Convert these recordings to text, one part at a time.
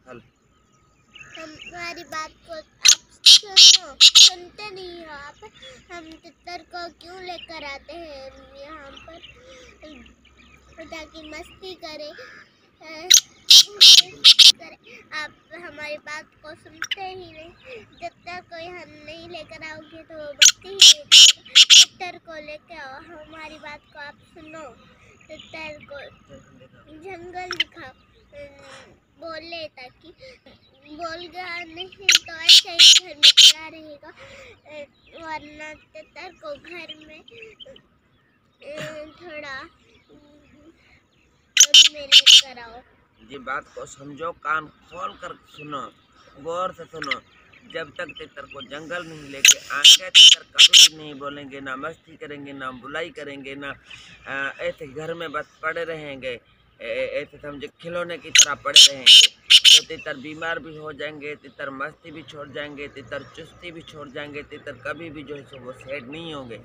हल हमारी बात को आप सुनो, सुनते नहीं हो आप। हम तितर को क्यों लेकर आते हैं यहाँ पर, ताकि मस्ती करे। आप हमारी बात को सुनते ही नहीं। जब तक कोई हम नहीं लेकर आओगे तो वो मस्ती ही नहीं करेगा। तितर को लेकर आओ, हमारी बात को आप सुनो। तितर को जंगल दिखाओ, बोले, ताकि बोल गया नहीं तो ऐसे ही घर में पड़ा रहेगा। वरना तितर को घर में थोड़ा में लेकर आओ। ये बात को समझो, कान खोल कर सुनो, गौर से सुनो। जब तक तितर को जंगल नहीं लेके आएंगे, तितर कभी भी नहीं बोलेंगे, ना मस्ती करेंगे, ना बुलाई करेंगे, ना ऐसे घर में बस पड़े रहेंगे, ऐसे समझे खिलौने की तरह पड़े रहेंगे। तो तितर बीमार भी हो जाएंगे, तितर मस्ती भी छोड़ जाएंगे, तितर चुस्ती भी छोड़ जाएंगे, तितर कभी भी जो है सो वो सेट नहीं होंगे,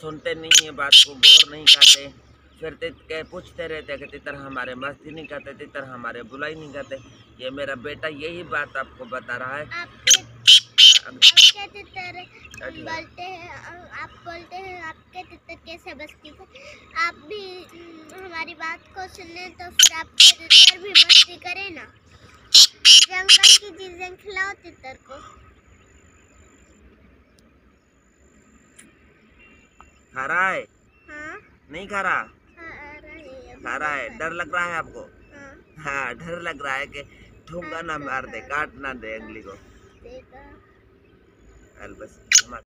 सुनते नहीं है बात को, गौर नहीं करते। फिर के पूछते रहते कि तितर हमारे मस्ती नहीं करते, तितर हमारे बुलाई नहीं करते। ये मेरा बेटा यही बात आपको बता रहा है। आपके तितर बोलते हैं, आप बोलते हैं आपके तितर कैसे मस्ती कर। आप भी हमारी बात को सुने तो फिर आपके तितर भी मस्ती करे ना। जंगल की चीजें खिलाओ तितर को। खा रहा है? हाँ, नहीं खा रहा? खा रहा है। हाँ, डर लग रहा है आपको? हाँ, हाँ, डर लग रहा है कि ठूंगा ना मार दे, काट ना दे अंगली को। देखा। बस।